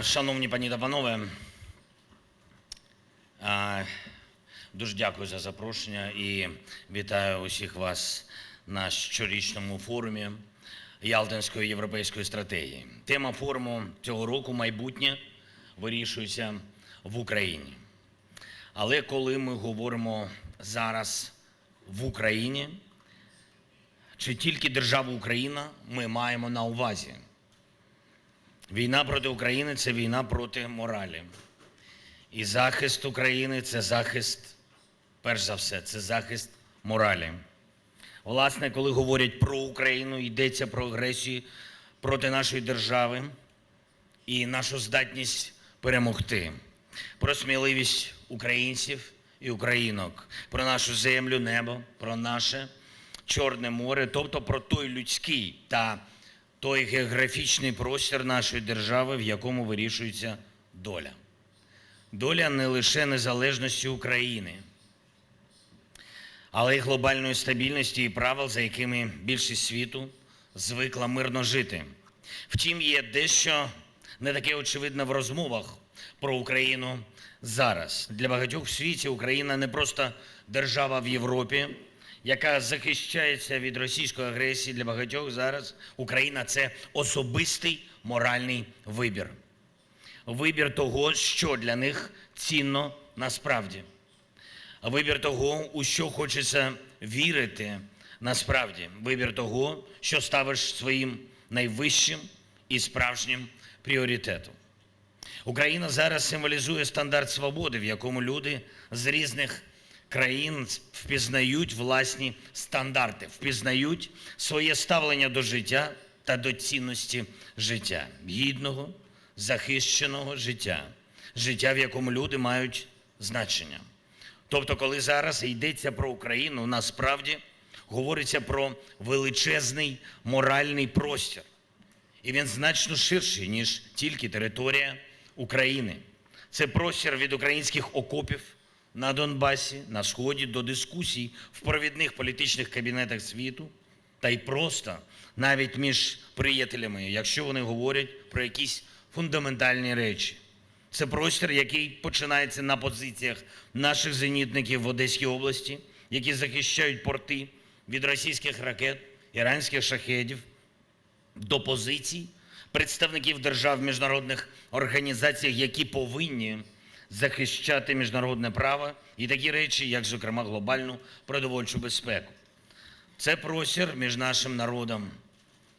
Шановні пані та панове, дуже дякую за запрошення і вітаю усіх вас на щорічному форумі Ялтинської європейської стратегії. Тема форуму цього року «Майбутнє вирішується в Україні». Але коли ми говоримо зараз в Україні, чи тільки державу Україна ми маємо на увазі? Війна проти України – це війна проти моралі. І захист України – це захист, перш за все, це захист моралі. Власне, коли говорять про Україну, йдеться про агресію проти нашої держави і нашу здатність перемогти, про сміливість українців і українок, про нашу землю, небо, про наше Чорне море, тобто про той людський та той географічний простір нашої держави, в якому вирішується доля. Доля не лише незалежності України, але й глобальної стабільності і правил, за якими більшість світу звикла мирно жити. Втім, є дещо не таке очевидне в розмовах про Україну зараз. Для багатьох в світі Україна не просто держава в Європі, яка захищається від російської агресії. Для багатьох зараз Україна – це особистий моральний вибір. Вибір того, що для них цінно насправді. Вибір того, у що хочеться вірити насправді. Вибір того, що ставиш своїм найвищим і справжнім пріоритетом. Україна зараз символізує стандарт свободи, в якому люди з різних країн впізнають власні стандарти, впізнають своє ставлення до життя та до цінності життя, гідного, захищеного життя, життя, в якому люди мають значення. Тобто, коли зараз йдеться про Україну, насправді говориться про величезний моральний простір. І він значно ширший, ніж тільки територія України. Це простір від українських окопів на Донбасі, на Сході, до дискусій в провідних політичних кабінетах світу, та й просто навіть між приятелями, якщо вони говорять про якісь фундаментальні речі. Це простір, який починається на позиціях наших зенітників в Одеській області, які захищають порти від російських ракет, іранських шахедів, до позицій представників держав в міжнародних організаціях, які повинні захищати міжнародне право і такі речі, як, зокрема, глобальну продовольчу безпеку. Це простір між нашим народом,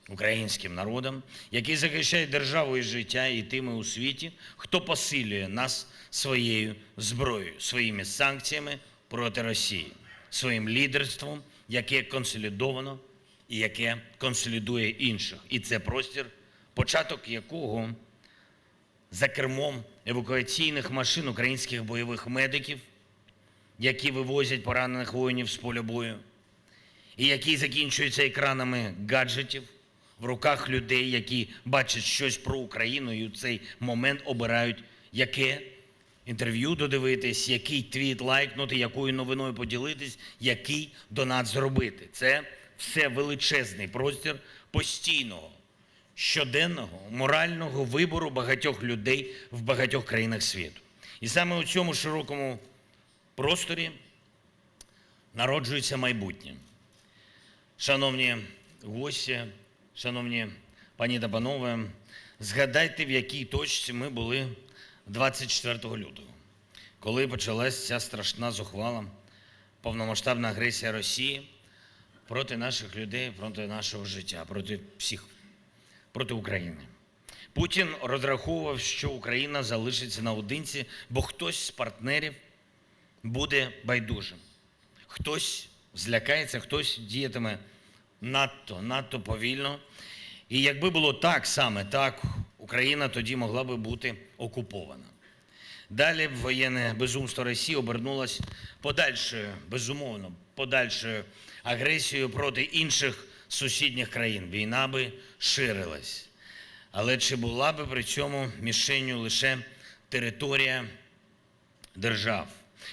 українським народом, який захищає державу і життя, і тими у світі, хто посилює нас своєю зброєю, своїми санкціями проти Росії, своїм лідерством, яке консолідовано і яке консолідує інших. І це простір, початок якого за кермом евакуаційних машин українських бойових медиків, які вивозять поранених воїнів з поля бою, і який закінчується екранами гаджетів в руках людей, які бачать щось про Україну і у цей момент обирають, яке інтерв'ю додивитись, який твіт лайкнути, якою новиною поділитись, який донат зробити. Це все величезний простір постійного, щоденного, морального вибору багатьох людей в багатьох країнах світу. І саме у цьому широкому просторі народжується майбутнє. Шановні гості, шановні пані та панове, згадайте, в якій точці ми були 24 лютого, коли почалась ця страшна, зухвала, повномасштабна агресія Росії проти наших людей, проти нашого життя, проти всіх, проти України. Путін розраховував, що Україна залишиться наодинці, бо хтось з партнерів буде байдужим. Хтось злякається, хтось діятиме надто повільно. І якби було так саме, так, Україна тоді могла би бути окупована. Далі воєнне безумство Росії обернулось подальшою, безумовно, подальшою агресією проти інших сусідніх країн. Війна би ширилась. Але чи була би при цьому мішенню лише територія держав?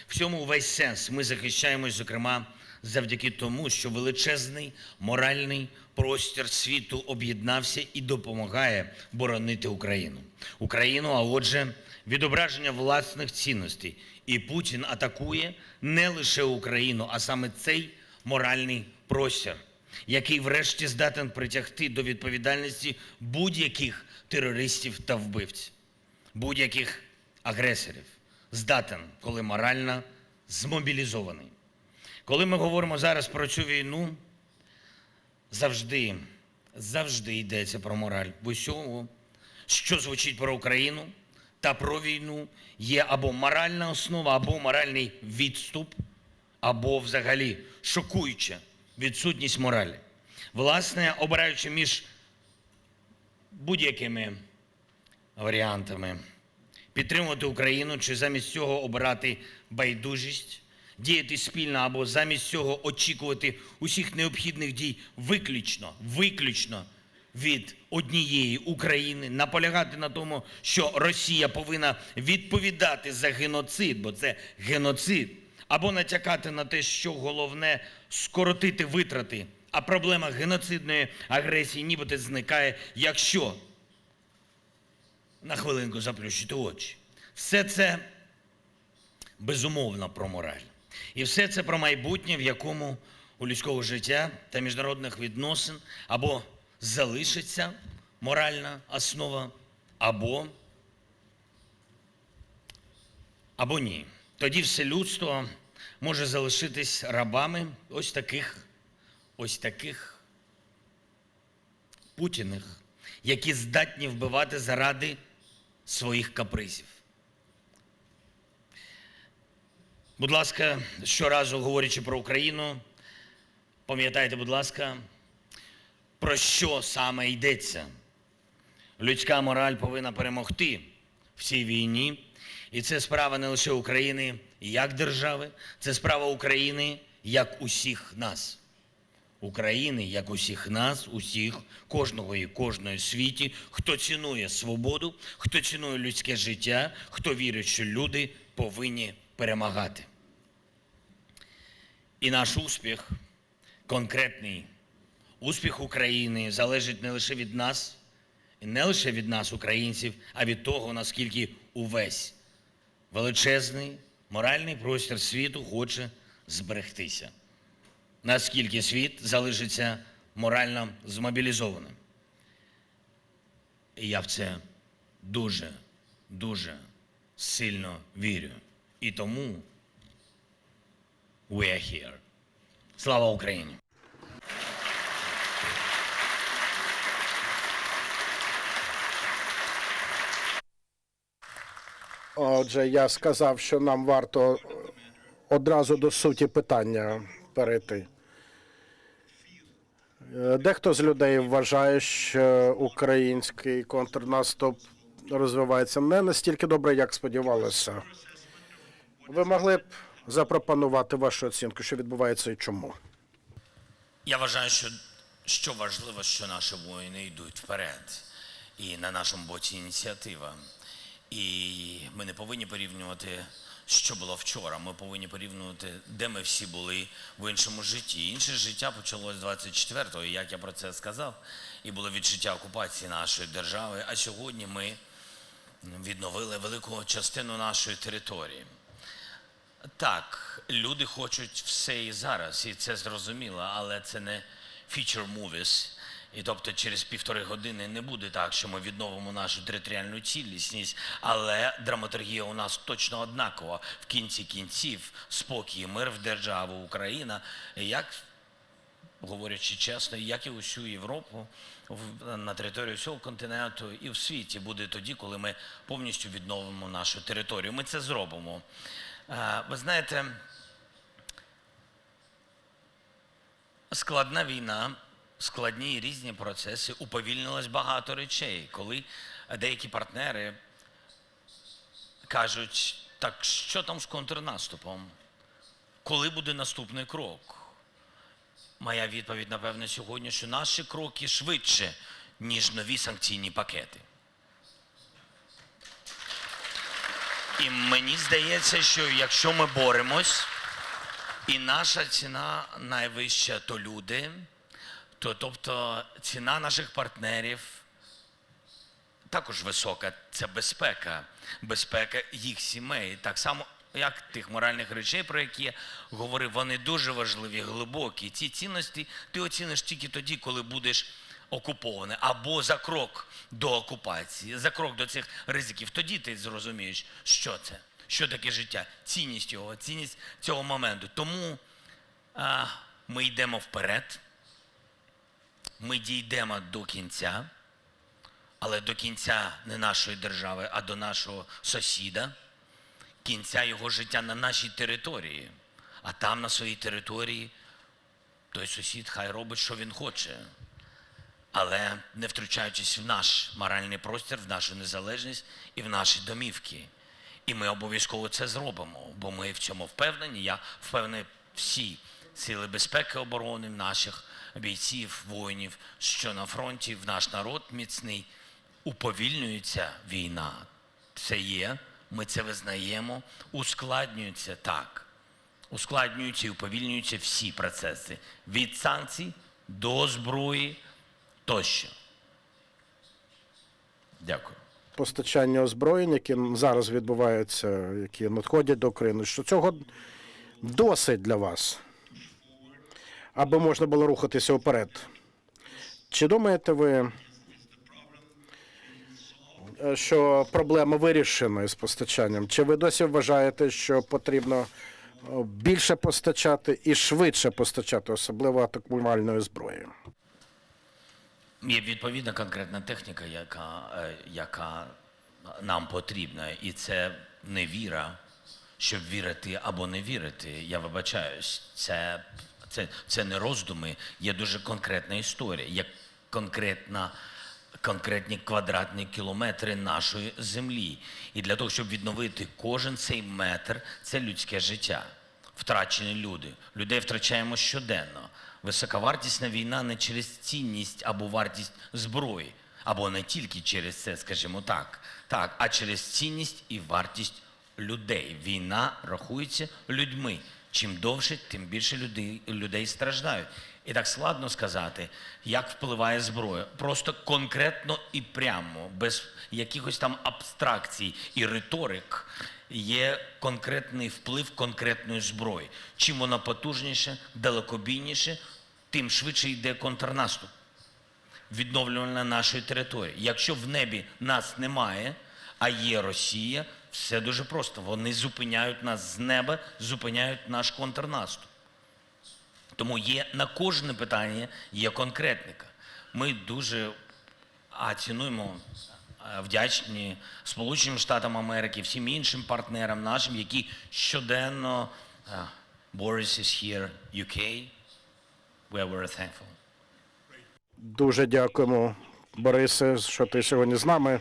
В цьому увесь сенс. Ми захищаємось, зокрема, завдяки тому, що величезний моральний простір світу об'єднався і допомагає боронити Україну. Україну, а отже, відображення власних цінностей. І Путін атакує не лише Україну, а саме цей моральний простір, який врешті здатен притягти до відповідальності будь-яких терористів та вбивців, будь-яких агресорів. Здатен, коли морально змобілізований. Коли ми говоримо зараз про цю війну, завжди йдеться про мораль. В усьому, що звучить про Україну та про війну, є або моральна основа, або моральний відступ, або взагалі шокуюча відсутність моралі. Власне, обираючи між будь-якими варіантами підтримувати Україну чи замість цього обирати байдужість, діяти спільно або замість цього очікувати усіх необхідних дій виключно від однієї України, наполягати на тому, що Росія повинна відповідати за геноцид, бо це геноцид, або натякати на те, що головне скоротити витрати, а проблема геноцидної агресії нібито зникає, якщо на хвилинку заплющити очі. Все це безумовно про мораль. І все це про майбутнє, в якому у людського життя та міжнародних відносин або залишиться моральна основа, або ні. Тоді все людство може залишитись рабами ось таких Путіних, які здатні вбивати заради своїх капризів. Будь ласка, щоразу говорячи про Україну, пам'ятайте, будь ласка, про що саме йдеться. Людська мораль повинна перемогти в цій війні. І це справа не лише України як держави, це справа України як усіх нас. України як усіх нас, усіх, кожного і кожної в світі, хто цінує свободу, хто цінує людське життя, хто вірить, що люди повинні перемагати. І наш успіх, конкретний успіх України, залежить не лише від нас, і не лише від нас, українців, а від того, наскільки увесь величезний моральний простір світу хоче зберегтися. Наскільки світ залишиться морально змобілізованим. І я в це дуже сильно вірю. І тому we are here. Слава Україні! Отже, я сказав, що нам варто одразу до суті питання перейти. Дехто з людей вважає, що український контрнаступ розвивається не настільки добре, як сподівалося. Ви могли б запропонувати вашу оцінку, що відбувається і чому? Я вважаю, що важливо, що наші воїни йдуть вперед. І на нашому боці ініціатива. І ми не повинні порівнювати, що було вчора. Ми повинні порівнювати, де ми всі були в іншому житті. Інше життя почалось 24-го, як я про це сказав, і було відчуття окупації нашої держави. А сьогодні ми відновили велику частину нашої території. Так, люди хочуть все і зараз, і це зрозуміло, але це не feature movies. І тобто через 1,5 години не буде так, що ми відновимо нашу територіальну цілісність, але драматургія у нас точно однакова. В кінці кінців спокій і мир в державу Україна, як, говорячи чесно, як і усю Європу, на території всього континенту і в світі буде тоді, коли ми повністю відновимо нашу територію. Ми це зробимо. Ви знаєте, складна війна, складні і різні процеси, уповільнилось багато речей, коли деякі партнери кажуть, так що там з контрнаступом? Коли буде наступний крок? Моя відповідь, напевне, сьогодні, що наші кроки швидше, ніж нові санкційні пакети. І мені здається, що якщо ми боремось, І наша ціна найвища то люди, тобто ціна наших партнерів також висока. Це безпека, безпека їх сімей. Так само, як тих моральних речей, про які я говорив, вони дуже важливі, глибокі. Ці цінності ти оціниш тільки тоді, коли будеш окупований, або за крок до окупації, за крок до цих ризиків. Тоді ти зрозумієш, що це, що таке життя, цінність його, цінність цього моменту. Тому ми йдемо вперед, ми дійдемо до кінця, але до кінця не нашої держави, а до нашого сусіда, кінця його життя на нашій території. А там, на своїй території, той сусід хай робить, що він хоче, але не втручаючись в наш моральний простір, в нашу незалежність і в наші домівки. І ми обов'язково це зробимо, бо ми в цьому впевнені. Я впевнений, всі сили безпеки, оборони, наших бійців, воїнів, що на фронті, в наш народ міцний. Уповільнюється війна. Це є, ми це визнаємо. Ускладнюється так. Ускладнюються і уповільнюються всі процеси. Від санкцій до зброї тощо. Дякую. Постачання озброєнь, які зараз відбуваються, які надходять до України, що цього досить для вас, аби можна було рухатися вперед. Чи думаєте ви, що проблема вирішена з постачанням? Чи ви досі вважаєте, що потрібно більше постачати і швидше постачати, особливо атакувальної зброї? Є відповідна конкретна техніка, яка нам потрібна. І це не віра, щоб вірити або не вірити. Я вибачаюсь. Це не роздуми, є дуже конкретна історія, є конкретні квадратні кілометри нашої землі. І для того, щоб відновити кожен цей метр, це людське життя. Втрачені люди. Людей втрачаємо щоденно. Високовартісна війна не через цінність або вартість зброї, або не тільки через це, скажімо так, а через цінність і вартість людей. Війна рахується людьми. Чим довше, тим більше людей страждають. І так складно сказати, як впливає зброя. Просто конкретно і прямо, без якихось там абстракцій і риторик, є конкретний вплив конкретної зброї. Чим вона потужніше, далекобійніше, тим швидше йде контрнаступ. Відновлювання нашої території. Якщо в небі нас немає, а є Росія, все дуже просто. Вони зупиняють нас з неба, зупиняють наш контрнаступ. Тому є на кожне питання є конкретника. Ми дуже цінуємо, вдячні Сполученим Штатам Америки, всім іншим партнерам нашим, які щоденно Boris is here, UK, we are very thankful. Дуже дякуємо, Борисе, що ти сьогодні з нами.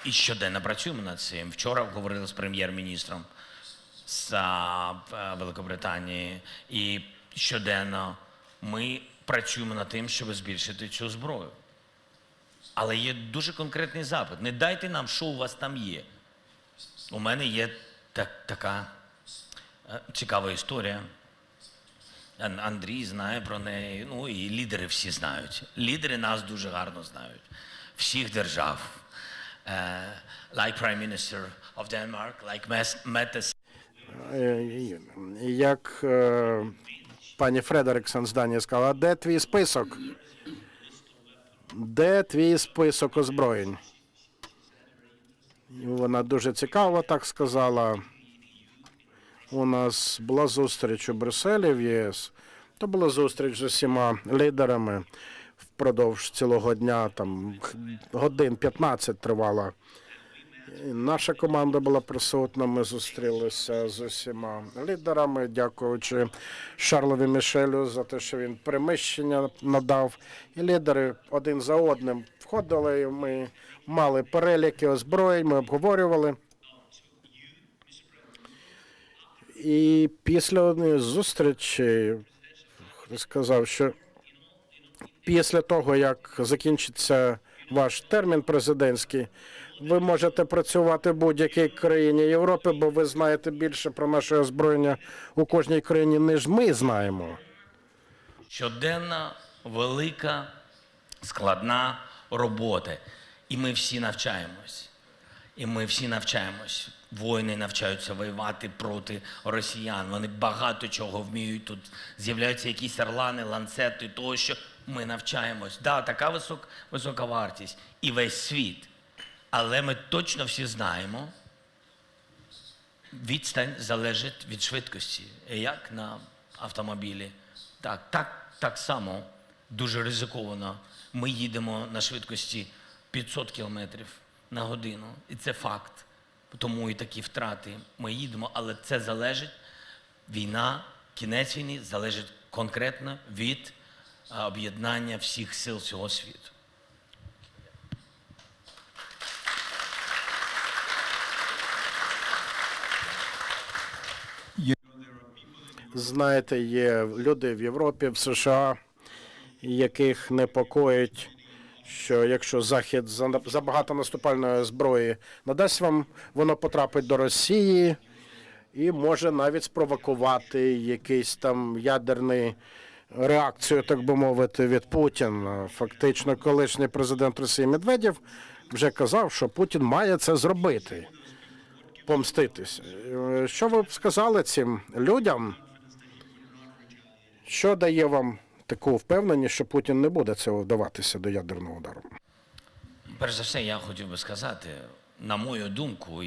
І щоденно працюємо над цим. Вчора говорили з прем'єр-міністром з Великобританії, і щоденно ми працюємо над тим, щоб збільшити цю зброю. Але є дуже конкретний запит. Не дайте нам, що у вас там є. У мене є така цікава історія. Андрій знає про неї, ну і лідери всі знають. Лідери нас дуже гарно знають. Всіх держав. Like Prime Minister of Denmark, like Mette. Як пані Фредериксон з Данії сказала, де твій список? Де твій список озброєнь? І вона дуже цікаво так сказала. У нас була зустріч у Брюсселі в ЄС. То була зустріч з усіма лідерами впродовж цілого дня, там годин 15 тривала. І наша команда була присутня, ми зустрілися з усіма лідерами, дякуючи Шарлові Мішелю за те, що він приміщення надав. І лідери один за одним входили, і ми мали переліки озброєнь, ми обговорювали. І після однієї зустрічі сказав, що після того, як закінчиться ваш термін президентський. Ви можете працювати в будь-якій країні Європи, бо ви знаєте більше про наше озброєння у кожній країні, ніж ми знаємо. Щоденна, велика, складна робота. І ми всі навчаємось. І ми всі навчаємось. Воїни навчаються воювати проти росіян. Вони багато чого вміють. Тут з'являються якісь орлани, ланцети, тощо. Ми навчаємось. Да, така висока вартість. І весь світ. Але ми точно всі знаємо, відстань залежить від швидкості. Як на автомобілі. Так само дуже ризиковано. Ми їдемо на швидкості 500 кілометрів на годину. І це факт. Тому і такі втрати. Ми їдемо, але це залежить, війна, кінець війни залежить конкретно від об'єднання всіх сил цього світу. Знаєте, є люди в Європі, в США, яких непокоїть, що якщо Захід забагато наступальної зброї надасть вам, воно потрапить до Росії і може навіть спровокувати якийсь там ядерний реакцію, так би мовити, від Путіна. Фактично, колишній президент Росії Медведєв вже казав, що Путін має це зробити, помститися. Що ви б сказали цим людям? Що дає вам таку впевненість, що Путін не буде цього вдаватися до ядерного удару? Перш за все, я хотів би сказати, на мою думку,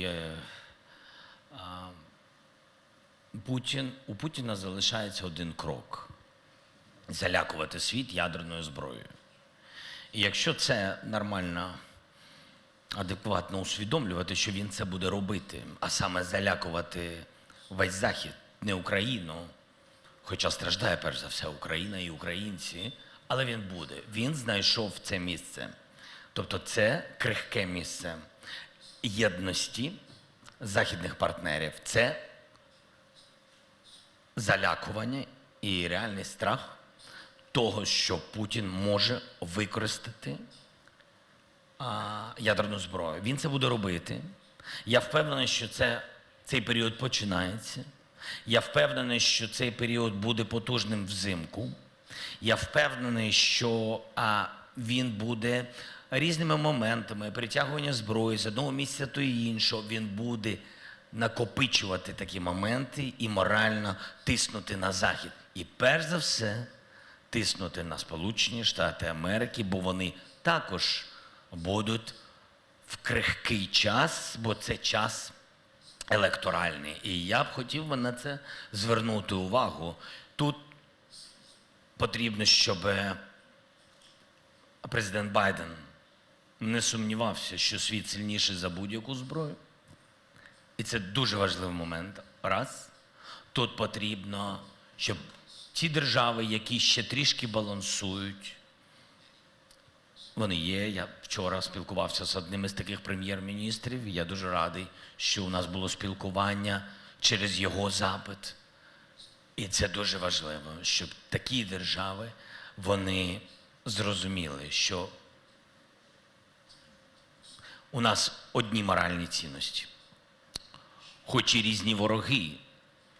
у Путіна залишається один крок – залякувати світ ядерною зброєю. І якщо це нормально, адекватно усвідомлювати, що він це буде робити, а саме залякувати весь Захід, не Україну, хоча страждає перш за все Україна і українці, але він буде. Він знайшов це місце. Тобто це крихке місце єдності західних партнерів. Це залякування і реальний страх того, що Путін може використати ядерну зброю. Він це буде робити. Я впевнений, що цей період починається. Я впевнений, що цей період буде потужним взимку. Я впевнений, що він буде різними моментами притягування зброї з одного місця до іншого. Він буде накопичувати такі моменти і морально тиснути на Захід. І перш за все тиснути на Сполучені Штати Америки, бо вони також будуть в крихкий час, бо це час електоральний. І я б хотів би на це звернути увагу. Тут потрібно, щоб президент Байден не сумнівався, що світ сильніший за будь-яку зброю. І це дуже важливий момент. Раз. Тут потрібно, щоб ті держави, які ще трішки балансують, вони є. Я вчора спілкувався з одним із таких прем'єр-міністрів. Я дуже радий, що у нас було спілкування через його запит. І це дуже важливо, щоб такі держави, вони зрозуміли, що у нас одні моральні цінності. Хоч і різні вороги,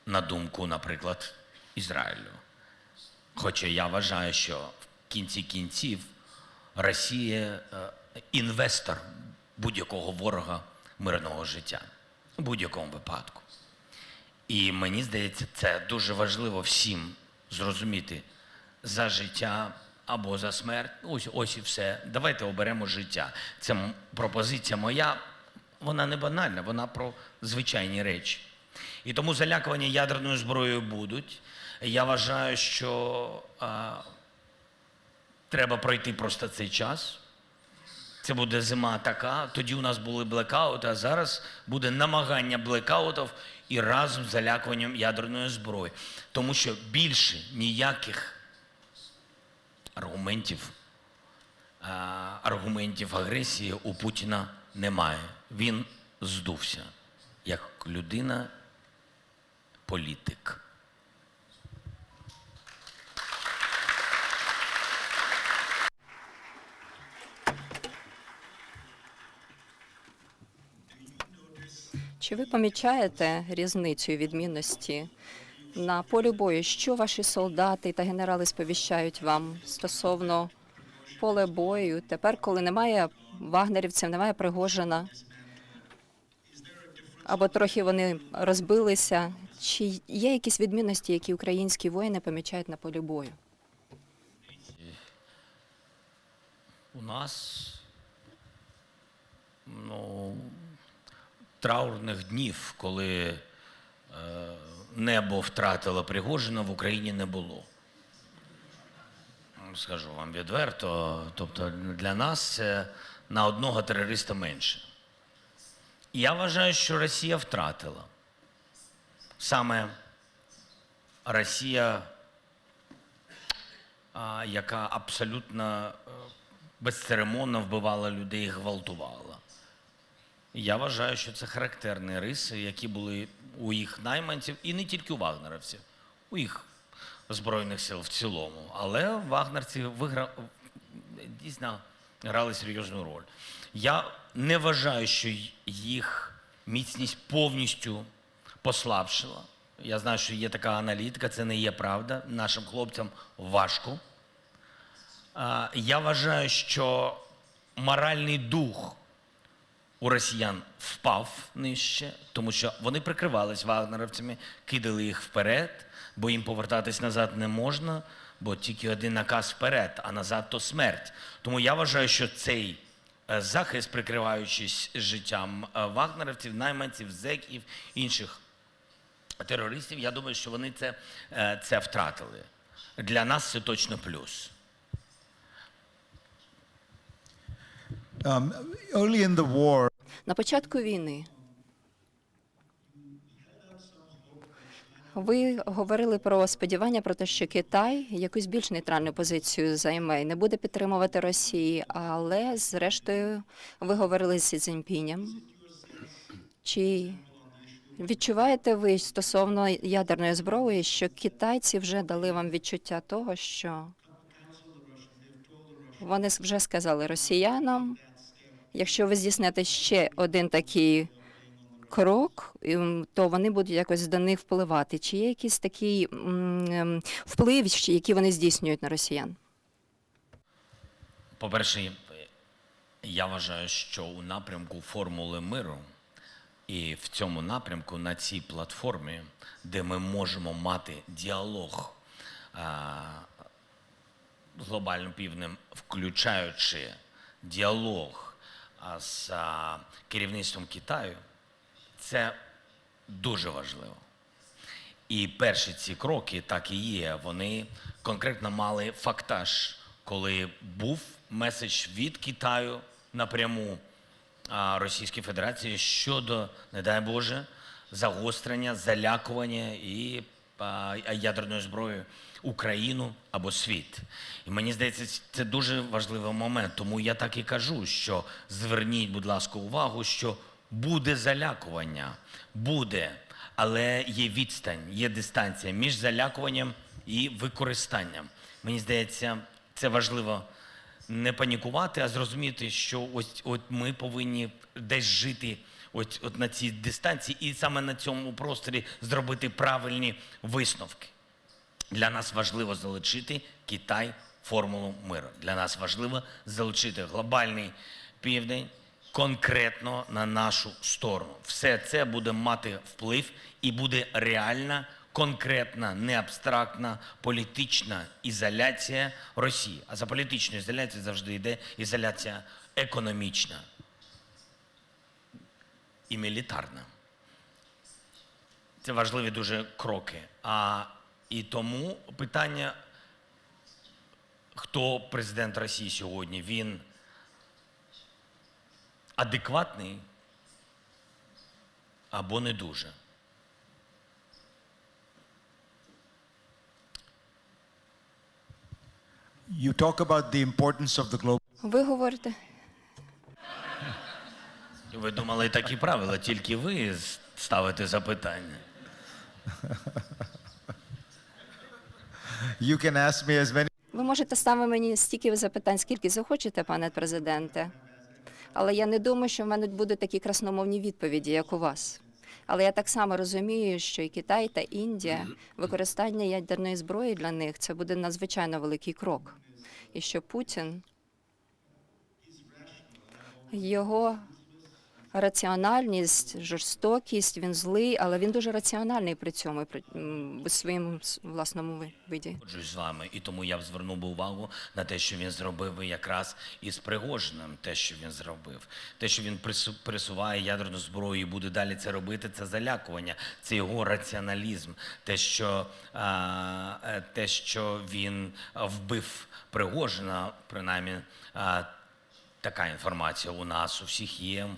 на думку, наприклад, Ізраїлю. Хоча я вважаю, що в кінці кінців Росія – інвестор будь-якого ворога мирного життя. В будь-якому випадку. І мені здається, це дуже важливо всім зрозуміти. За життя або за смерть. Ось і все. Давайте оберемо життя. Це пропозиція моя. Вона не банальна, вона про звичайні речі. І тому залякування ядерною зброєю будуть. Я вважаю, що треба пройти просто цей час. Це буде зима така, тоді у нас були блекаути, а зараз буде намагання блекаутів і разом з залякуванням ядерної зброї. Тому що більше ніяких аргументів агресії у Путіна немає. Він здувся як людина, політик. Чи ви помічаєте різницю і відмінності на полі бою? Що ваші солдати та генерали сповіщають вам стосовно поля бою? Тепер, коли немає вагнерівців, немає Пригожина, або трохи вони розбилися. Чи є якісь відмінності, які українські воїни помічають на полі бою? У нас траурних днів, коли небо втратило Пригожина, в Україні не було. Скажу вам відверто, тобто для нас це на одного терориста менше. Я вважаю, що Росія втратила. Саме Росія, яка абсолютно безцеремонно вбивала людей і гвалтувала. Я вважаю, що це характерні риси, які були у їх найманців, і не тільки у вагнерівців, у їх Збройних сил в цілому. Але вагнерці дійсно грали серйозну роль. Я не вважаю, що їх міцність повністю послабшила. Я знаю, що є така аналітика, це не є правда. Нашим хлопцям важко. Я вважаю, що моральний дух у росіян впав нижче, тому що вони прикривались вагнерівцями, кидали їх вперед, бо їм повертатись назад не можна, бо тільки один наказ вперед, а назад то смерть. Тому я вважаю, що цей захист, прикриваючись життям вагнерівців, найманців, зеків, інших терористів, я думаю, що вони це втратили. Для нас це точно плюс. Early in the war, На початку війни ви говорили про сподівання про те, що Китай якусь більш нейтральну позицію займе і не буде підтримувати Росії, але зрештою ви говорили з Сі Цзіньпінем. Чи відчуваєте ви стосовно ядерної зброї, що китайці вже дали вам відчуття того, що вони вже сказали росіянам, якщо ви здійснете ще один такий крок, то вони будуть якось до них впливати. Чи є якийсь такий вплив, який вони здійснюють на росіян? По-перше, я вважаю, що у напрямку формули миру і в цьому напрямку, на цій платформі, де ми можемо мати діалог з глобальним півднем, включаючи діалог з керівництвом Китаю, це дуже важливо. І перші ці кроки, так і є, вони конкретно мали фактаж, коли був меседж від Китаю напряму Російській Федерації щодо, не дай Боже, загострення, залякування і ядерною зброєю Україну або світ. І мені здається, це дуже важливий момент. Тому я так і кажу, що зверніть, будь ласка, увагу, що буде залякування, буде, але є відстань, є дистанція між залякуванням і використанням. Мені здається, це важливо не панікувати, а зрозуміти, що от ми повинні десь жити от на цій дистанції і саме на цьому просторі зробити правильні висновки. Для нас важливо залучити Китай в формулу миру. Для нас важливо залучити глобальний південь конкретно на нашу сторону. Все це буде мати вплив і буде реальна, конкретна, не абстрактна політична ізоляція Росії. А за політичною ізоляцією завжди йде ізоляція економічна і мілітарна. Це важливі дуже кроки. І тому питання, хто президент Росії сьогодні, він адекватний або не дуже. you talk about the importance of the global. Ви говорите, Ви думали, такі правила, тільки ви ставите запитання. You can ask me as many. ви можете ставити мені стільки запитань, скільки захочете, пане президенте. Але я не думаю, що в мене будуть такі красномовні відповіді, як у вас. Але я так само розумію, що і Китай та Індія, використання ядерної зброї для них це буде надзвичайно великий крок. І що Путін, його раціональність, жорстокість, він злий, але він дуже раціональний при цьому, в своєму власному виді. Погоджуюсь з вами, і тому я б звернув би увагу на те, що він зробив якраз із Пригожиним, те, що він зробив. Те, що він присуває ядерну зброю і буде далі це робити, це залякування, це його раціоналізм. Те, що він вбив Пригожина, принаймні, така інформація у нас, у всіх є,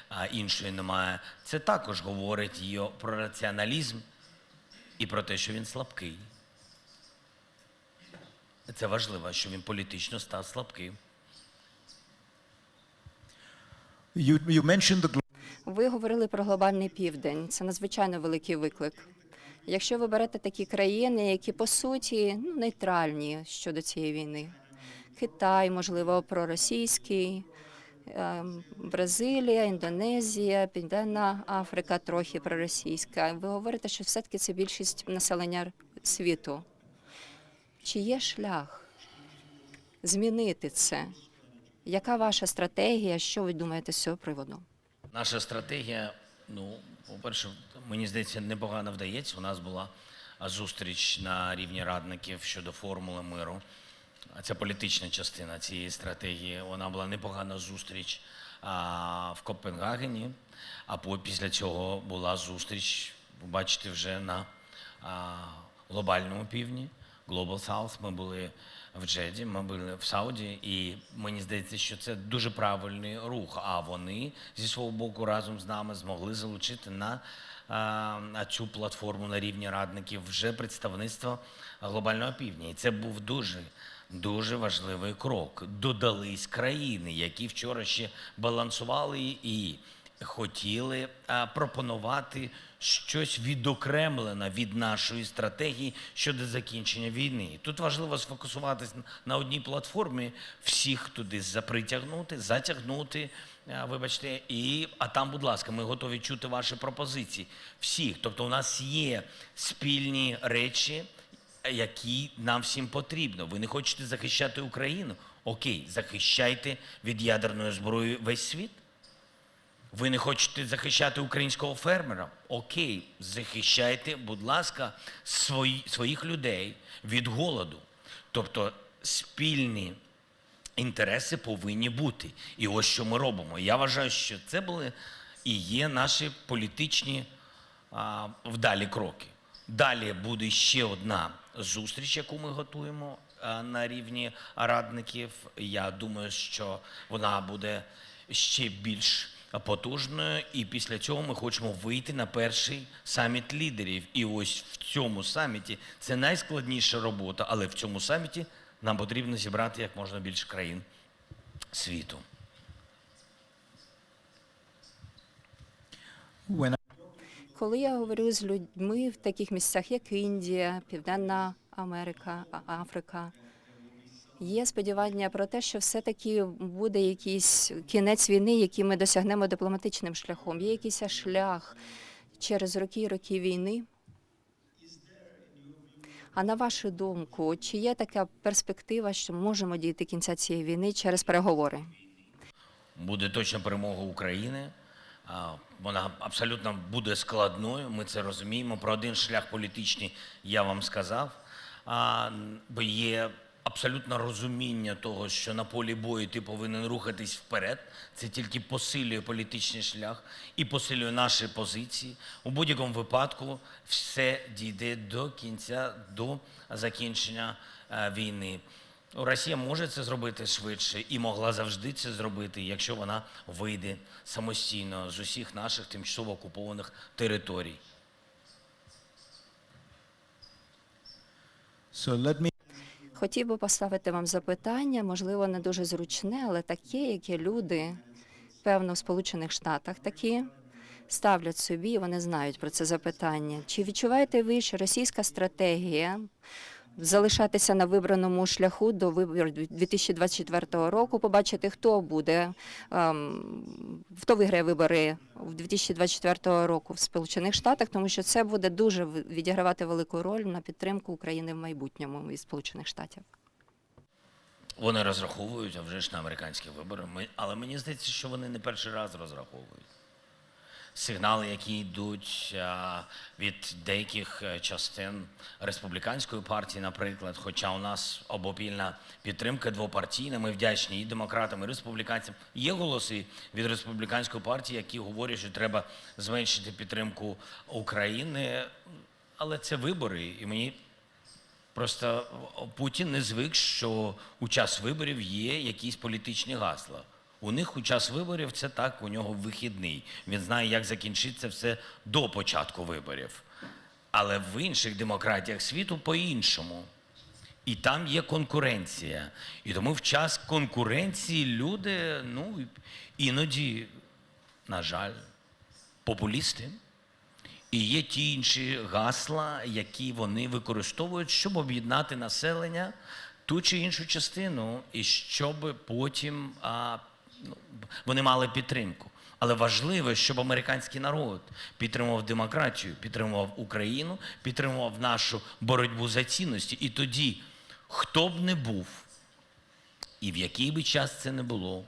а іншої немає. Це також говорить і про раціоналізм і про те, що він слабкий. Це важливо, що він політично став слабким. You mentioned the Ви говорили про глобальний південь. Це надзвичайно великий виклик. Якщо ви берете такі країни, які по суті нейтральні щодо цієї війни, Китай, можливо, проросійський, Бразилія, Індонезія, Південна Африка трохи проросійська. Ви говорите, що все-таки це більшість населення світу. Чи є шлях змінити це? Яка ваша стратегія? Що ви думаєте з цього приводу? Наша стратегія, по-перше, мені здається, непогано вдається. У нас була зустріч на рівні радників щодо формули миру. Це політична частина цієї стратегії. Вона була непогана зустріч в Копенгагені, а після цього була зустріч, ви бачите, вже на глобальному півдні, Global South. Ми були в Джеді, ми були в Сауді, і мені здається, що це дуже правильний рух. А вони зі свого боку разом з нами змогли залучити на цю платформу на рівні радників вже представництво глобального півдня. І це був дуже важливий крок. Додались країни, які вчора ще балансували і хотіли пропонувати щось відокремлене від нашої стратегії щодо закінчення війни. Тут важливо сфокусуватись на одній платформі, всіх туди затягнути, вибачте, а там, будь ласка, ми готові чути ваші пропозиції. Всіх. Тобто у нас є спільні речі, які нам всім потрібно. Ви не хочете захищати Україну? Окей, захищайте від ядерної зброї весь світ. Ви не хочете захищати українського фермера? Окей, захищайте, будь ласка, своїх людей від голоду. Тобто спільні інтереси повинні бути. І ось що ми робимо. Я вважаю, що це були і є наші політичні вдалі кроки. Далі буде ще одна зустріч, яку ми готуємо на рівні радників. Я думаю, що вона буде ще більш потужною. І після цього ми хочемо вийти на перший саміт лідерів. І ось в цьому саміті це найскладніша робота, але в цьому саміті нам потрібно зібрати як можна більше країн світу. Коли я говорю з людьми в таких місцях, як Індія, Південна Америка, Африка, є сподівання про те, що все-таки буде якийсь кінець війни, який ми досягнемо дипломатичним шляхом. Є якийсь шлях через роки і роки війни? А на вашу думку, чи є така перспектива, що ми можемо дійти кінця цієї війни через переговори? Буде точно перемога України. Вона абсолютно буде складною, ми це розуміємо. Про один шлях політичний я вам сказав, бо є абсолютно розуміння того, що на полі бою ти повинен рухатись вперед. Це тільки посилює політичний шлях і посилює наші позиції. У будь-якому випадку все дійде до кінця, до закінчення війни. Росія може це зробити швидше і могла завжди це зробити, якщо вона вийде самостійно з усіх наших тимчасово окупованих територій. Хотів би поставити вам запитання, можливо, не дуже зручне, але таке, яке люди, певно, в Сполучених Штатах такі ставлять собі, і вони знають про це запитання. Чи відчуваєте ви, що російська стратегія залишатися на вибраному шляху до виборів 2024 року, побачити, хто буде, хто виграє вибори в 2024 року в Сполучених Штатах, тому що це буде дуже відігравати велику роль на підтримку України в майбутньому із Сполучених Штатів. Вони розраховують, а вже ж на американські вибори. Але мені здається, що вони не перший раз розраховують. Сигнали, які йдуть від деяких частин республіканської партії, наприклад, хоча у нас обопільна підтримка двопартійна, ми вдячні і демократам, і республіканцям. Є голоси від республіканської партії, які говорять, що треба зменшити підтримку України, але це вибори, і мені просто Путін не звик, що у час виборів є якісь політичні гасла. У них у час виборів це так, у нього вихідний. Він знає, як закінчиться все до початку виборів. Але в інших демократіях світу по-іншому. І там є конкуренція. І тому в час конкуренції люди, іноді, на жаль, популісти. І є ті інші гасла, які вони використовують, щоб об'єднати населення ту чи іншу частину, і щоб потім вони мали підтримку. Але важливо, щоб американський народ підтримував демократію, підтримував Україну, підтримував нашу боротьбу за цінності. І тоді, хто б не був, і в який би час це не було,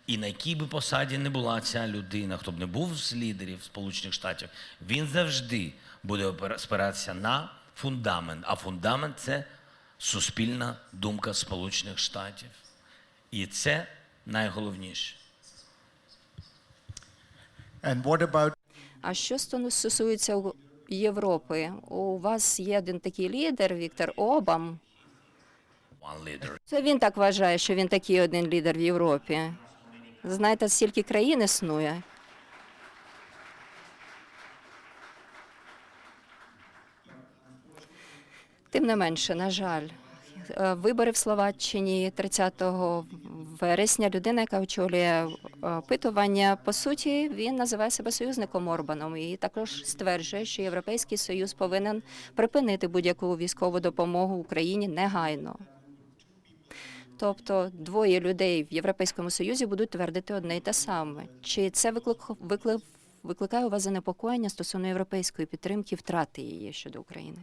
і на якій би посаді не була ця людина, хто б не був з лідерів Сполучених Штатів, він завжди буде спиратися на фундамент. А фундамент – це суспільна думка Сполучених Штатів. І це найголовніше. And what about А що стосується Європи? У вас є один такий лідер, Віктор Орбан. One leader. Це він так вважає, що він такий один лідер в Європі. Знаєте, скільки країн існує? Тим не менше, на жаль, вибори в Словаччині 30 вересня. Людина, яка очолює опитування, по суті, він називає себе союзником Орбаном і також стверджує, що Європейський Союз повинен припинити будь-яку військову допомогу Україні негайно. Тобто двоє людей в Європейському Союзі будуть твердити одне й те саме. Чи це викликає у вас занепокоєння стосовно європейської підтримки, втрати її щодо України?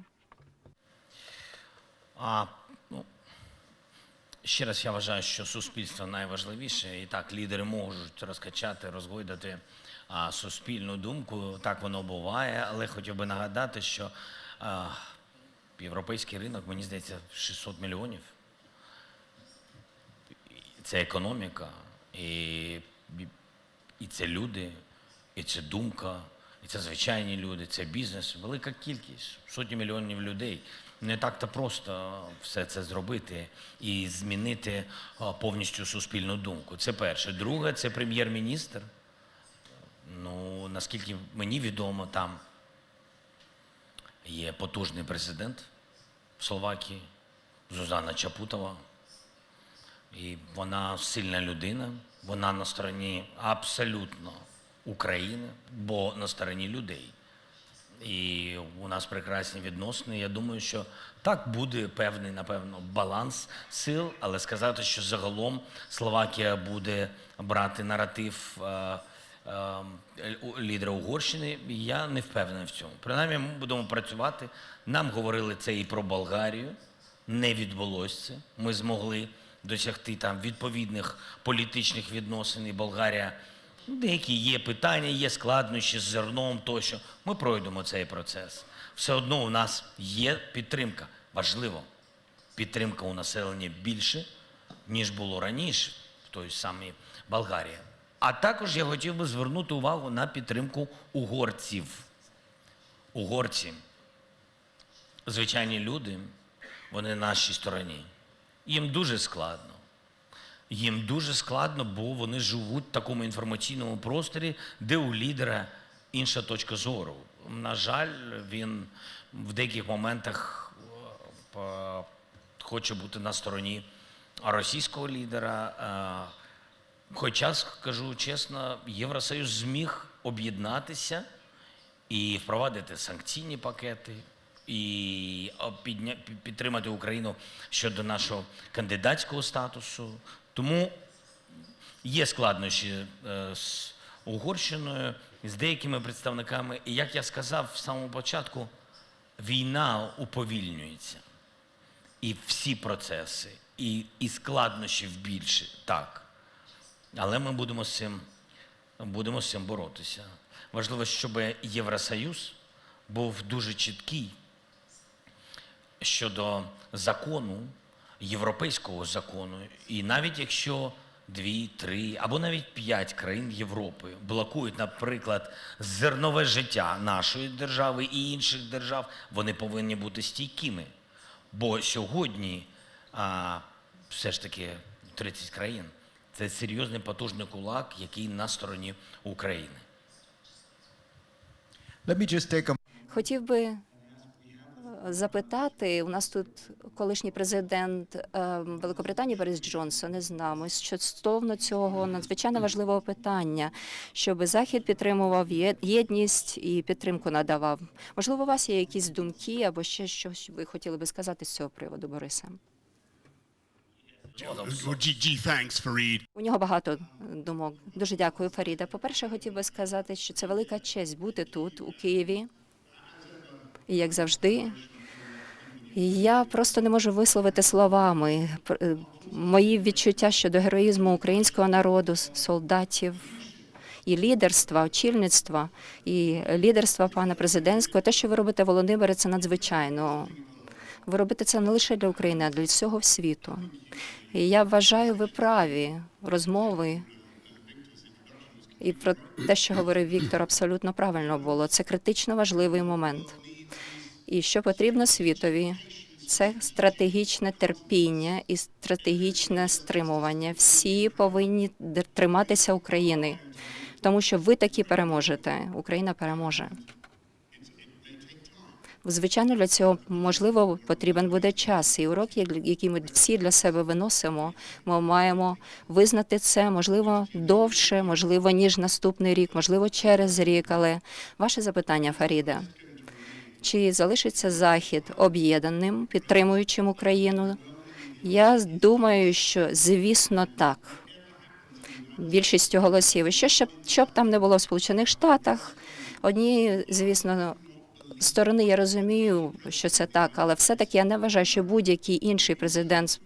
Ще раз я вважаю, що суспільство найважливіше. І так, лідери можуть розкачати, розгойдати суспільну думку. Так воно буває. Але хотів би нагадати, що європейський ринок, мені здається, 600 мільйонів. Це економіка, і це люди, і це думка, і це звичайні люди, це бізнес. Велика кількість, сотні мільйонів людей. Не так-то просто все це зробити і змінити повністю суспільну думку. Це перше. Друге, це прем'єр-міністр. Наскільки мені відомо, там є потужний президент в Словакії, Зузана Чапутова. І вона сильна людина, вона на стороні абсолютно України, бо на стороні людей. І у нас прекрасні відносини. Я думаю, що так буде певний, напевно, баланс сил, але сказати, що загалом Словакія буде брати наратив лідера Угорщини, я не впевнений в цьому. Принаймні, ми будемо працювати. Нам говорили це і про Болгарію. Не відбулося це. Ми змогли досягти там відповідних політичних відносин, і Болгарія. Деякі є питання, є складнощі з зерном тощо. Ми пройдемо цей процес. Все одно у нас є підтримка. Важливо, підтримка у населення більше, ніж було раніше, в той самій Болгарії. А також я хотів би звернути увагу на підтримку угорців. Угорці, звичайні люди, вони на нашій стороні. Їм дуже складно. Їм дуже складно, бо вони живуть в такому інформаційному просторі, де у лідера інша точка зору. На жаль, він в деяких моментах хоче бути на стороні російського лідера. Хоча, скажу чесно, Євросоюз зміг об'єднатися і впровадити санкційні пакети, і підтримати Україну щодо нашого кандидатського статусу. Тому є складнощі з Угорщиною, з деякими представниками. І як я сказав в самому початку, війна уповільнюється. І всі процеси, і складнощів більше, так. Але ми будемо з цим боротися. Важливо, щоб Євросоюз був дуже чіткий щодо закону, європейського закону. І навіть якщо 2, 3 або навіть 5 країн Європи блокують, наприклад, зернове життя нашої держави і інших держав, вони повинні бути стійкими. Бо сьогодні все ж таки 30 країн – це серйозний потужний кулак, який на стороні України. Let me just take a Хотів би запитати, у нас тут колишній президент Великобританії Борис Джонсон з нами, що стосовно цього надзвичайно важливого питання, щоб Захід підтримував єдність і підтримку надавав. Можливо, у вас є якісь думки або ще щось ви хотіли би сказати з цього приводу, Борисе? Thanks, Fareed. У нього багато думок. Дуже дякую, Фаріда. По-перше, хотів би сказати, що це велика честь бути тут, у Києві. І як завжди, я просто не можу висловити словами мої відчуття щодо героїзму українського народу, солдатів, і лідерства, очільництва, і лідерства пана президентського. Те, що ви робите, Володимире, це надзвичайно. Ви робите це не лише для України, а для всього світу. І я вважаю, ви праві. Розмови і про те, що говорив Віктор, абсолютно правильно було. Це критично важливий момент. І що потрібно світові, це стратегічне терпіння і стратегічне стримування. Всі повинні триматися України, тому що ви таки переможете. Україна переможе. Звичайно, для цього, можливо, потрібен буде час. І урок, який ми всі для себе виносимо, ми маємо визнати це, можливо, довше, можливо, ніж наступний рік, можливо, через рік. Але ваше запитання, Фаріда, чи залишиться Захід об'єднаним, підтримуючим Україну? Я думаю, що, звісно, так. Більшістю голосів. І що б там не було в Сполучених Штатах, одні, звісно, сторони, я розумію, що це так, але все-таки я не вважаю, що будь-який інший президент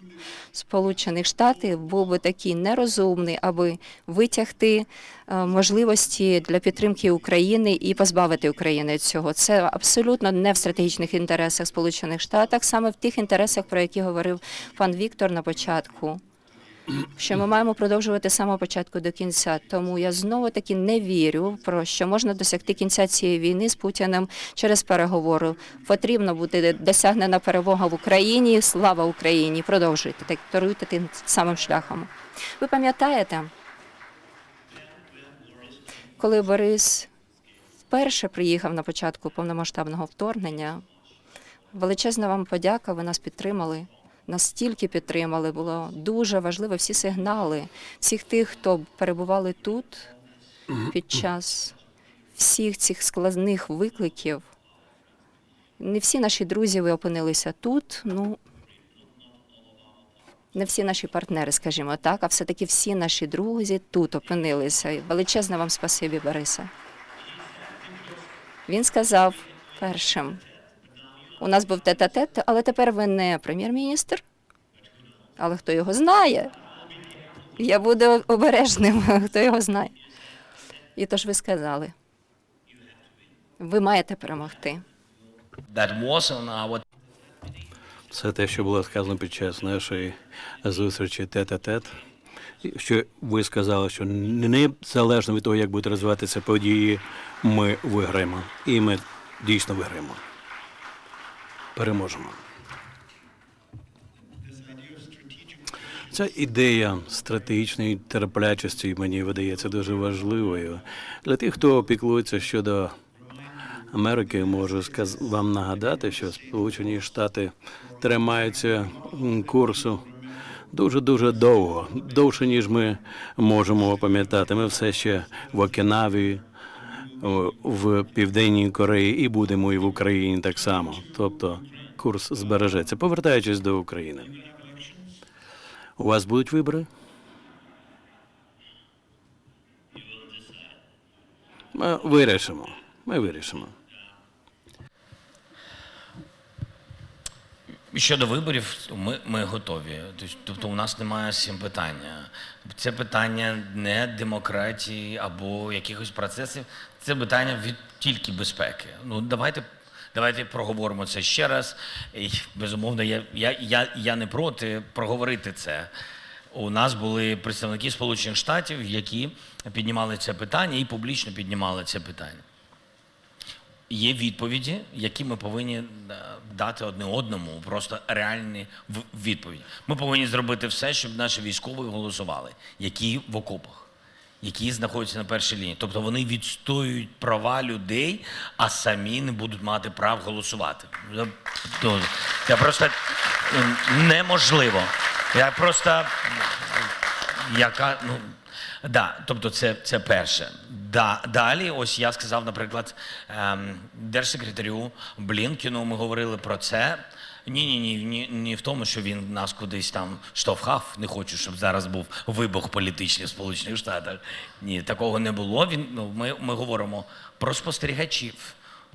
Сполучених Штатів був би такий нерозумний, аби витягти можливості для підтримки України і позбавити України цього. Це абсолютно не в стратегічних інтересах Сполучених Штатів, саме в тих інтересах, про які говорив пан Віктор на початку. Що ми маємо продовжувати з самого початку до кінця. Тому я знову-таки не вірю, про що можна досягти кінця цієї війни з Путіним через переговори. Потрібно бути досягнена перемога в Україні. Слава Україні! Продовжуйте, так керуйте тим самим шляхом. Ви пам'ятаєте, коли Борис вперше приїхав на початку повномасштабного вторгнення, величезна вам подяка, ви нас підтримали. Настільки підтримали, було дуже важливо всі сигнали, всіх тих, хто перебували тут під час всіх цих складних викликів. Не всі наші друзі опинилися тут, не всі наші партнери, скажімо так, а все-таки всі наші друзі тут опинилися. І величезне вам спасибі, Борисе. Він сказав першим: у нас був тет-а-тет, але тепер ви не прем'єр-міністр. Але хто його знає? Я буду обережним, хто його знає. І тож ви сказали, ви маєте перемогти. Це те, що було сказано під час нашої зустрічі тет-а-тет. Що ви сказали, що незалежно від того, як будуть розвиватися події, ми виграємо. І ми дійсно виграємо. Переможемо. Ця ідея стратегічної терплячості, мені видається, дуже важливою. Для тих, хто піклується щодо Америки, можу вам нагадати, що Сполучені Штати тримаються курсу дуже-дуже довго. Довше, ніж ми можемо пам'ятати. Ми все ще в Окінаві, в Південній Кореї і будемо і в Україні так само. Тобто курс збережеться. Повертаючись до України. У вас будуть вибори? Ми вирішимо. Ми вирішимо. Щодо виборів, ми готові. Тобто у нас немає з цим питання. Це питання не демократії або якихось процесів, це питання тільки безпеки. Ну, давайте проговоримо це ще раз. І, безумовно, я не проти проговорити це. У нас були представники Сполучених Штатів, які піднімали це питання і публічно піднімали це питання. Є відповіді, які ми повинні дати одне одному, просто реальні відповіді. Ми повинні зробити все, щоб наші військові голосували, які в окопах, які знаходяться на першій лінії. Тобто вони відстоюють права людей, а самі не будуть мати прав голосувати. Це просто неможливо. Тобто це перше. Далі, ось я сказав, наприклад, держсекретарю Блінкену, ми говорили про це. Ні в тому, що він нас кудись там штовхав. Не хочу, щоб зараз був вибух політичний в Сполучених Штатах. Ні, такого не було. Ми говоримо про спостерігачів.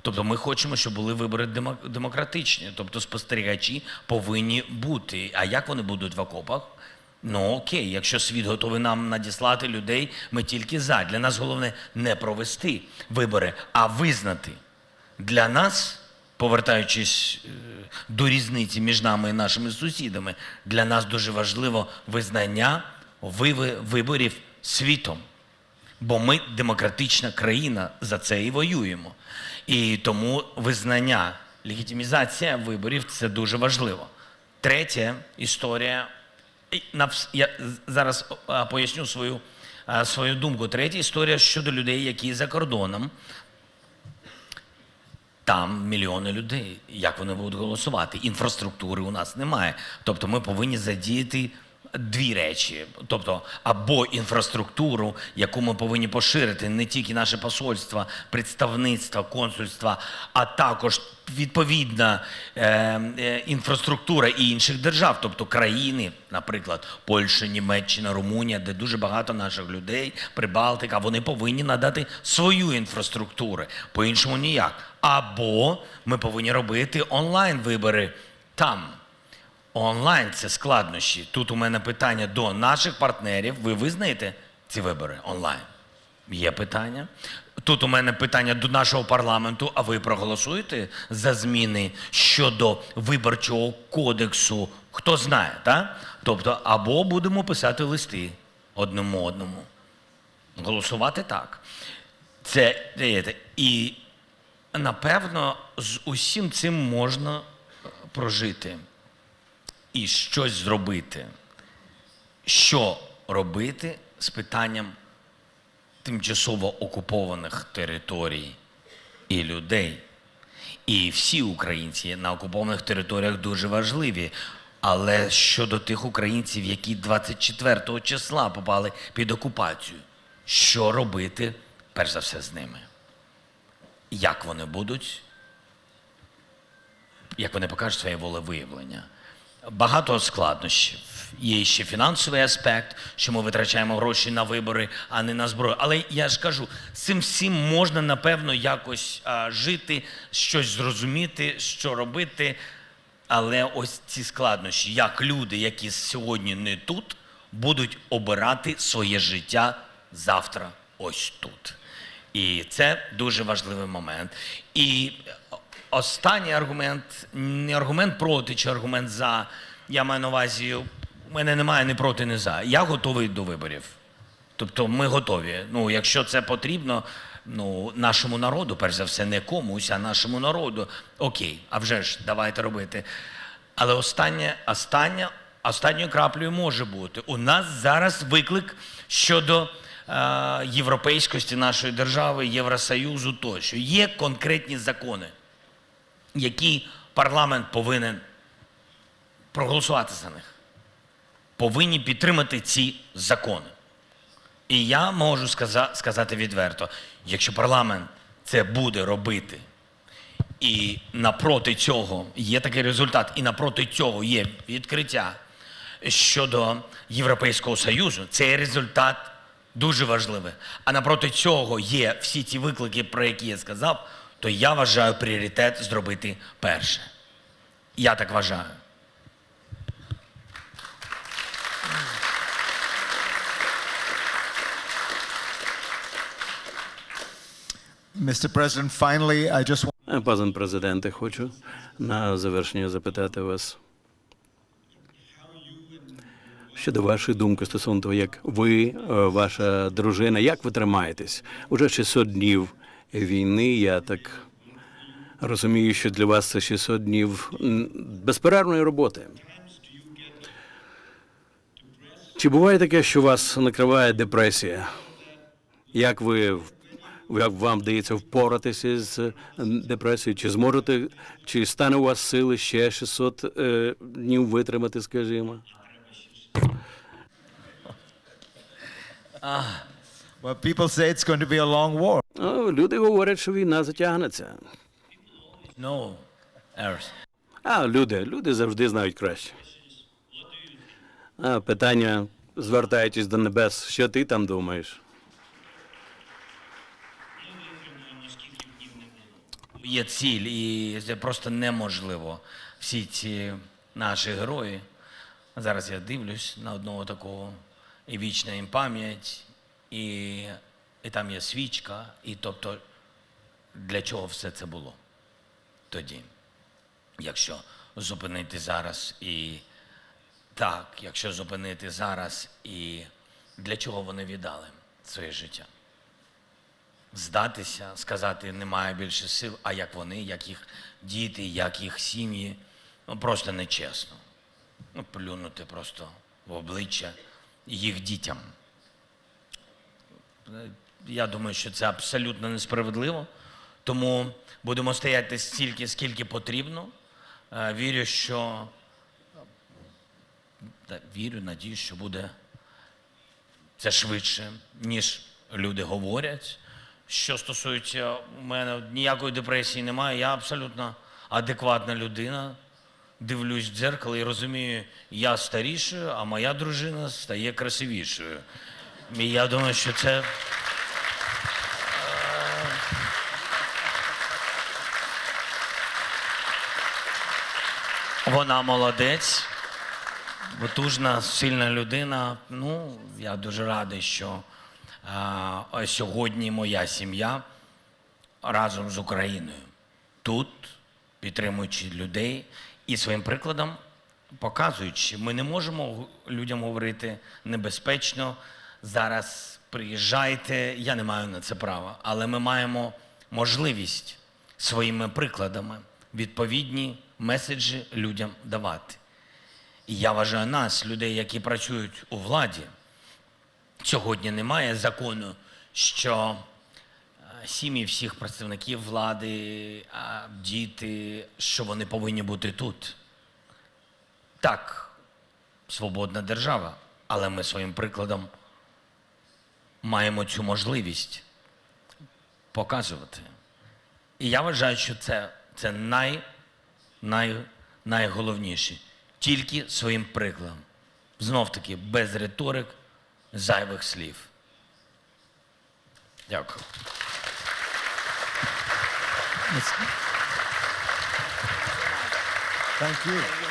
Тобто ми хочемо, щоб були вибори демократичні. Тобто спостерігачі повинні бути. А як вони будуть в окопах? Ну окей, якщо світ готовий нам надіслати людей, ми тільки за. Для нас головне не провести вибори, а визнати. Для нас, повертаючись до різниці між нами і нашими сусідами, для нас дуже важливо визнання виборів світом. Бо ми демократична країна, за це і воюємо. І тому визнання, легітимізація виборів – це дуже важливо. Третя історія. Я зараз поясню свою думку. Третя історія щодо людей, які за кордоном. Там мільйони людей. Як вони будуть голосувати? Інфраструктури у нас немає. Тобто ми повинні задіяти дві речі. Тобто або інфраструктуру, яку ми повинні поширити, не тільки наше посольство, представництва, консульства, а також відповідна інфраструктура і інших держав, тобто країни, наприклад, Польща, Німеччина, Румунія, де дуже багато наших людей, Прибалтика, вони повинні надати свою інфраструктуру, по-іншому ніяк. Або ми повинні робити онлайн-вибори там. Онлайн – це складнощі. Тут у мене питання до наших партнерів. Ви визнаєте ці вибори онлайн? Є питання. Тут у мене питання до нашого парламенту. А ви проголосуєте за зміни щодо виборчого кодексу? Хто знає, так? Тобто, або будемо писати листи одному. Голосувати так. І, напевно, з усім цим можна прожити. І щось зробити. Що робити з питанням тимчасово окупованих територій і людей? І всі українці на окупованих територіях дуже важливі. Але щодо тих українців, які 24 числа попали під окупацію, що робити, перш за все, з ними? Як вони будуть? Як вони покажуть своє волевиявлення? Багато складнощів. Є ще фінансовий аспект, що ми витрачаємо гроші на вибори, а не на зброю. Але я ж кажу, з цим всім можна, напевно, якось жити, щось зрозуміти, що робити. Але ось ці складнощі, як люди, які сьогодні не тут, будуть обирати своє життя завтра ось тут. І це дуже важливий момент. І останній аргумент, не аргумент проти чи аргумент за, я маю на увазі, у мене немає ні проти, ні за. Я готовий до виборів. Тобто ми готові. Якщо це потрібно, нашому народу, перш за все, не комусь, а нашому народу, окей, а вже ж, давайте робити. Але останньою краплею може бути. У нас зараз виклик щодо європейськості нашої держави, Євросоюзу тощо. Є конкретні закони, які парламент повинен проголосувати за них. Повинні підтримати ці закони. І я можу сказати відверто, якщо парламент це буде робити. І напроти цього є такий результат, і напроти цього є відкриття щодо Європейського Союзу. Цей результат дуже важливий. А напроти цього є всі ті виклики, про які я сказав, то я вважаю пріоритет зробити перше. Я так вважаю. Mr. President, finally, I just want Пане президенте, хочу на завершення запитати вас щодо вашої думки стосовно того, як ви, ваша дружина, як ви тримаєтесь? Уже 600 днів війни, я так розумію, що для вас це 600 днів безперервної роботи. Чи буває таке, що вас накриває депресія? Як вам вдається впоратися з депресією? Чи зможете, чи стане у вас сили ще 600 днів витримати, скажімо? well, people say it's going to be a long war. Люди говорять, що війна затягнеться. No, Earth. Люди завжди знають краще. Питання, звертаючись до небес, що ти там думаєш? Є ціль, і це просто неможливо. Всі ці наші герої. Зараз я дивлюсь на одного такого, і вічна їм пам'ять, і там є свічка, і тобто для чого все це було тоді? Якщо зупинити зараз і так, якщо зупинити зараз і для чого вони віддали своє життя? Здатися, сказати, немає більше сил, а як вони, як їх діти, як їх сім'ї, просто нечесно. Плюнути просто в обличчя їх дітям. Я думаю, що це абсолютно несправедливо, тому будемо стояти стільки, скільки потрібно. Вірю, надіюсь, що буде це швидше, ніж люди говорять. Що стосується у мене, ніякої депресії немає, я абсолютно адекватна людина. Дивлюсь в дзеркало і розумію, я старішою, а моя дружина стає красивішою. І я думаю, що це вона молодець, потужна, сильна людина. Ну, я дуже радий, що сьогодні моя сім'я разом з Україною тут, підтримуючи людей і своїм прикладом показуючи, ми не можемо людям говорити небезпечно, зараз приїжджайте, я не маю на це права, але ми маємо можливість своїми прикладами відповідні меседжі людям давати. І я вважаю нас, людей, які працюють у владі, сьогодні немає закону, що сім'ї всіх представників влади, діти, що вони повинні бути тут. Так, свободна держава, але ми своїм прикладом маємо цю можливість показувати. І я вважаю, що це найголовніше. Тільки своїм прикладом. Знов-таки, без риторик, зайвих слів. Дякую. Thank you.